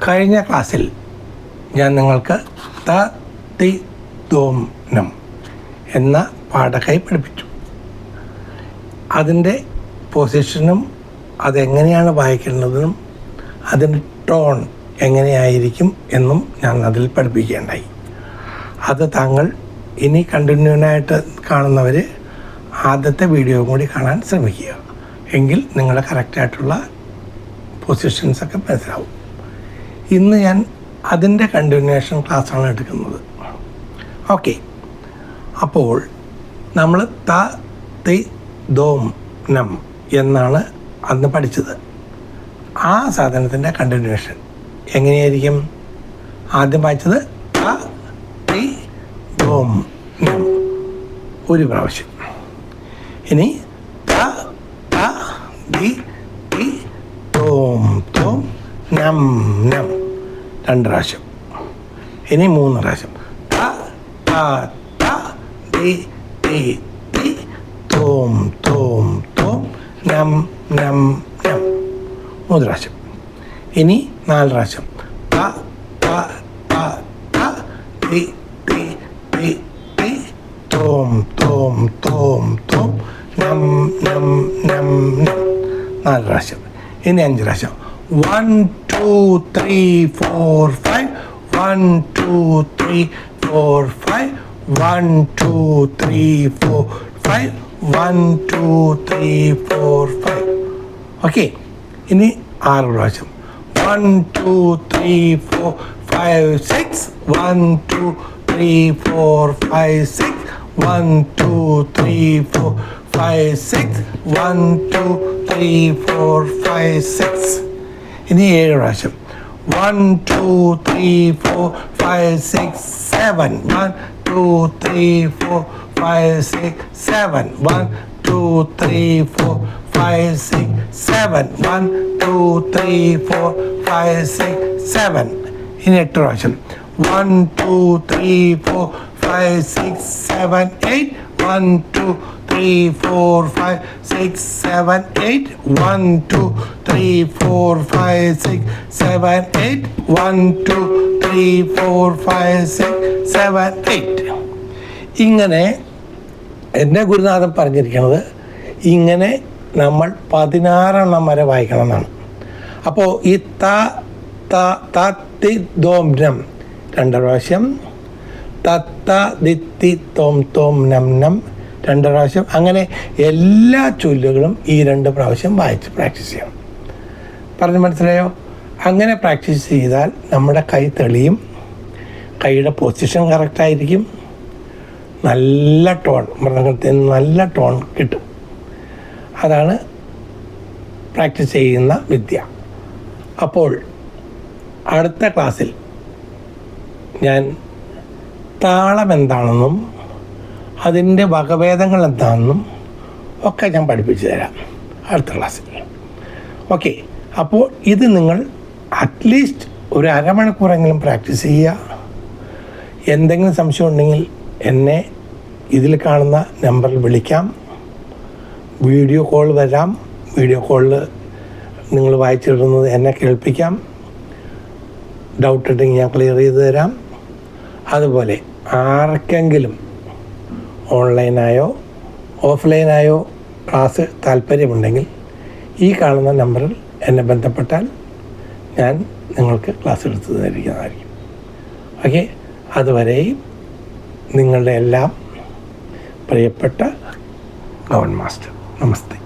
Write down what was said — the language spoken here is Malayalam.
കഴിഞ്ഞ ക്ലാസ്സിൽ ഞാൻ നിങ്ങൾക്ക് ത തി തോം നം എന്ന പാഠകൈ പഠിപ്പിച്ചു. അതിൻ്റെ പൊസിഷനും അതെങ്ങനെയാണ് വായിക്കേണ്ടതെന്നും അതിൻ്റെ ടോൺ എങ്ങനെയായിരിക്കും എന്നും ഞാൻ അതിൽ പഠിപ്പിക്കുകയുണ്ടായി. അത് താങ്കൾ ഇനി കണ്ടിന്യൂനായിട്ട് കാണുന്നവർ ആദ്യത്തെ വീഡിയോ കൂടി കാണാൻ ശ്രമിക്കുക. എങ്കിൽ നിങ്ങളുടെ കറക്റ്റായിട്ടുള്ള പൊസിഷൻസൊക്കെ മനസ്സിലാവും. ഇന്ന് ഞാൻ അതിൻ്റെ കണ്ടിന്യൂവേഷൻ ക്ലാസ്സാണ് എടുക്കുന്നത്. ഓക്കെ, അപ്പോൾ നമ്മൾ ത തി ദോം നം എന്നാണ് അന്ന് പഠിച്ചത്. ആ സാധനത്തിൻ്റെ കണ്ടിന്യൂവേഷൻ എങ്ങനെയായിരിക്കും? ആദ്യം വായിച്ചത് ത തി ദോം നം ഒരു പ്രാവശ്യം. ഇനി ത ത ദി തി തോം തോം നം നം രണ്ട് പ്രാവശ്യം. ഇനി മൂന്ന് പ്രാവശ്യം. ത ത ത ദി തി തി തോം തോം തോം നം നം നം മൂന്ന് പ്രാവശ്യം. ഇനി നാല് പ്രാവശ്യം. ത ത ത ത ദി തി തി തി തോം തോം തോം തോം നം നം നം നം നാല് പ്രാവശ്യം. ഇനി അഞ്ച് പ്രാവശ്യം. 1 2 3 4 5 1 2 3 4 5 1 2 3 4 5 1 2 3 4 5. ഓക്കെ, ഇനി ആറ് പ്രാവശ്യം. 1 2 3 4 5 6 1 2 3 4 5 6 1 2 3 4 5 6 1 2 3 4 5 6. ഇനി ഏഴ് പ്രാവശ്യം. 1 2 3 4 5 6 7 1 2 3 4 5 6 7 1 2 3 4 5 6 7 1 2 3 4 5 6 7. ഇനി എട്ട് പ്രാവശ്യം. 1 2 3 4 5 6 7 8 1 2 3 4 5 6 7 8 1 2 3 4 5 6 7 8 1 2 3 4 5 6 7 8. ഇങ്ങനെ എൻ്റെ ഗുരുനാഥൻ പറഞ്ഞിരിക്കുന്നത് ഇങ്ങനെ നമ്മൾ 16 വരെ വായിക്കണം എന്നാണ്. അപ്പോൾ ഈ ത ത ത തി ദോം നം രണ്ട് പ്രാവശ്യം, തത്ത ദിത്തി തോം തോം നം നം രണ്ട് പ്രാവശ്യം, അങ്ങനെ എല്ലാ ചൊല്ലുകളും ഈ രണ്ട് പ്രാവശ്യം വായിച്ച് പ്രാക്ടീസ് ചെയ്യണം. പറഞ്ഞ് മനസ്സിലായോ? അങ്ങനെ പ്രാക്ടീസ് ചെയ്താൽ നമ്മുടെ കൈ തെളിയും, കൈയുടെ പൊസിഷൻ കറക്റ്റായിരിക്കും, നല്ല ടോൺ, മൃദംഗത്തിന് നല്ല ടോൺ കിട്ടും. അതാണ് പ്രാക്ടീസ് ചെയ്യുന്ന വിദ്യ. അപ്പോൾ അടുത്ത ക്ലാസ്സിൽ ഞാൻ താളം എന്താണെന്നും അതിൻ്റെ വകഭേദങ്ങൾ എന്താണെന്നും ഒക്കെ ഞാൻ പഠിപ്പിച്ചു തരാം അടുത്ത ക്ലാസ്സിൽ. ഓക്കെ, അപ്പോൾ ഇത് നിങ്ങൾ അറ്റ്ലീസ്റ്റ് ഒരു അരമണിക്കൂറെങ്കിലും പ്രാക്ടീസ് ചെയ്യുക. എന്തെങ്കിലും സംശയം ഉണ്ടെങ്കിൽ എന്നെ ഇതിൽ കാണുന്ന നമ്പറിൽ വിളിക്കാം, വീഡിയോ കോൾ തരാം. വീഡിയോ കോളിൽ നിങ്ങൾ വായിച്ചിടുന്നത് എന്നെ കേൾപ്പിക്കാം. ഡൗട്ട് ഉണ്ടെങ്കിൽ ഞാൻ ക്ലിയർ ചെയ്ത് തരാം. അതുപോലെ ആർക്കെങ്കിലും ഓൺലൈനായോ ഓഫ്ലൈനായോ ക്ലാസ് താല്പര്യമുണ്ടെങ്കിൽ ഈ കാണുന്ന നമ്പറിൽ എന്നെ ബന്ധപ്പെട്ടാൽ ഞാൻ നിങ്ങൾക്ക് ക്ലാസ് എടുത്ത് തന്നിരിക്കുന്നതായിരിക്കും. ഓക്കെ, അതുവരെയും നിങ്ങളുടെ എല്ലാം പ്രിയപ്പെട്ട ഗവൺ മാസ്റ്റർ. നമസ്തേ.